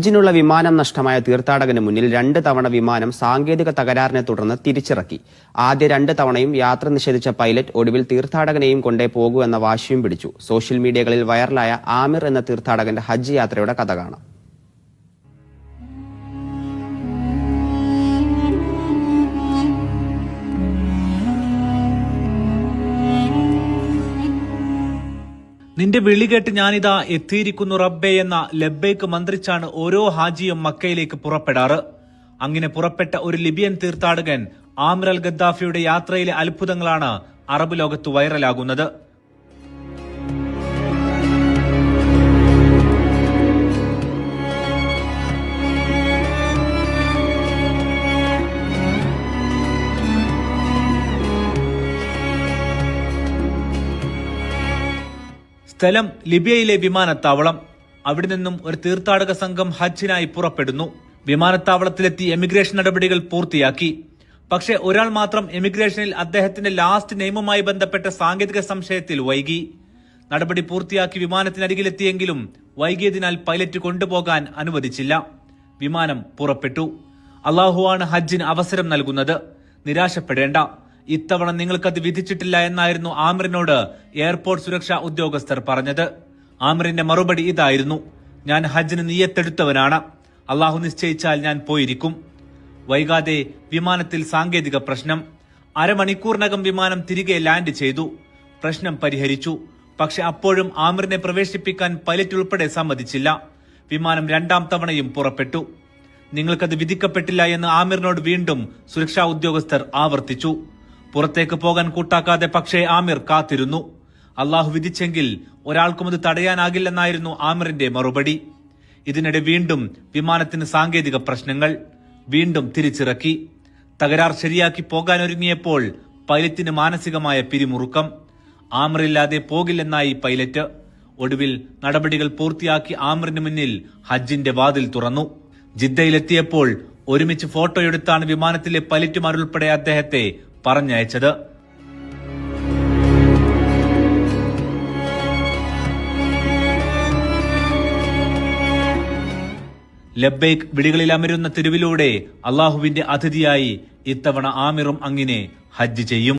ഹജ്ജിനുള്ള വിമാനം നഷ്ടമായ തീർത്ഥാടകന് മുന്നിൽ 2 തവണ വിമാനം സാങ്കേതിക തകരാറിനെ തുടർന്ന് തിരിച്ചിറക്കി. ആദ്യ 2 തവണയും യാത്ര നിഷേധിച്ച പൈലറ്റ് ഒടുവിൽ തീർത്ഥാടകനെയും കൊണ്ടേ പോകൂ എന്ന വാശിയും പിടിച്ചു. സോഷ്യൽ മീഡിയകളിൽ വൈറലായ ആമിർ എന്ന തീർത്ഥാടകന്റെ ഹജ്ജ് യാത്രയുടെ കഥ കാണാം. നിന്റെ വിളി കേട്ട് ഞാനിതാ എത്തിയിരിക്കുന്നു റബ്ബേ എന്ന ലബ്ബൈക്ക് മന്ത്രിച്ചാണ് ഓരോ ഹാജിയും മക്കയിലേക്ക് പുറപ്പെടാറ്. അങ്ങനെ പുറപ്പെട്ട ഒരു ലിബിയൻ തീർത്ഥാടകൻ ആമിർ അൽ ഗദ്ദാഫിയുടെ യാത്രയിലെ അത്ഭുതങ്ങളാണ് അറബ് ലോകത്ത് വൈറലാകുന്നത്. സ്ഥലം ലിബിയയിലെ വിമാനത്താവളം. അവിടെ നിന്നും ഒരു തീർത്ഥാടക സംഘം ഹജ്ജിനായി പുറപ്പെടുന്നു. വിമാനത്താവളത്തിലെത്തി എമിഗ്രേഷൻ നടപടികൾ പൂർത്തിയാക്കി. പക്ഷേ ഒരാൾ മാത്രം എമിഗ്രേഷനിൽ അദ്ദേഹത്തിന്റെ ലാസ്റ്റ് നെയിമുമായി ബന്ധപ്പെട്ട സാങ്കേതിക സംശയത്തിൽ വൈകി. നടപടി പൂർത്തിയാക്കി വിമാനത്തിനരികിലെത്തിയെങ്കിലും വൈകിയതിനാൽ പൈലറ്റ് കൊണ്ടുപോകാൻ അനുവദിച്ചില്ല. വിമാനം പുറപ്പെട്ടു. അള്ളാഹുവാണ് ഹജ്ജിന് അവസരം നൽകുന്നത്. നിരാശപ്പെടേണ്ട, ഇത്തവണ നിങ്ങൾക്കത് വിധിച്ചിട്ടില്ല എന്നായിരുന്നു ആമിറിനോട് എയർപോർട്ട് സുരക്ഷാ ഉദ്യോഗസ്ഥർ പറഞ്ഞത്. ആമിറിന്റെ മറുപടി ഇതായിരുന്നു: ഞാൻ ഹജ്ജിന് നിയ്യത്തെടുത്തവനാണ്. അള്ളാഹു നിശ്ചയിച്ചാൽ ഞാൻ പോയിരിക്കും. വൈകാതെ വിമാനത്തിൽ സാങ്കേതിക പ്രശ്നം. അരമണിക്കൂറിനകം വിമാനം തിരികെ ലാൻഡ് ചെയ്തു. പ്രശ്നം പരിഹരിച്ചു. പക്ഷെ അപ്പോഴും ആമിറിനെ പ്രവേശിപ്പിക്കാൻ പൈലറ്റ് ഉൾപ്പെടെ സമ്മതിച്ചില്ല. വിമാനം 2ാം തവണയും പുറപ്പെട്ടു. നിങ്ങൾക്കത് വിധിക്കപ്പെട്ടില്ല എന്ന് ആമിറിനോട് വീണ്ടും സുരക്ഷാ ഉദ്യോഗസ്ഥർ ആവർത്തിച്ചു. പുറത്തേക്ക് പോകാൻ കൂട്ടാക്കാതെ പക്ഷേ ആമിർ കാത്തിരുന്നു. അള്ളാഹു വിധിച്ചെങ്കിൽ ഒരാൾക്കും അത് തടയാനാകില്ലെന്നായിരുന്നു ആമിറിന്റെ മറുപടി. ഇതിനിടെ വീണ്ടും വിമാനത്തിന് സാങ്കേതിക പ്രശ്നങ്ങൾ. വീണ്ടും തിരിച്ചിറക്കി. തകരാർ ശരിയാക്കി പോകാനൊരുങ്ങിയപ്പോൾ പൈലറ്റിന് മാനസികമായ പിരിമുറുക്കം. ആമിറില്ലാതെ പോകില്ലെന്നായി പൈലറ്റ്. ഒടുവിൽ നടപടികൾ പൂർത്തിയാക്കി ആമിറിന് മുന്നിൽ ഹജ്ജിന്റെ വാതിൽ തുറന്നു. ജിദ്ദയിലെത്തിയപ്പോൾ ഒരുമിച്ച് ഫോട്ടോയെടുത്താണ് വിമാനത്തിലെ പൈലറ്റുമാരുൾപ്പെടെ അദ്ദേഹത്തെ പറഞ്ഞയച്ചത്. ലബ്ബൈക്ക് വിളികളിൽ അമരുന്ന തെരുവിലൂടെ അള്ളാഹുവിന്റെ അതിഥിയായി ഇത്തവണ ആമിറും അങ്ങനെ ഹജ്ജ് ചെയ്യും.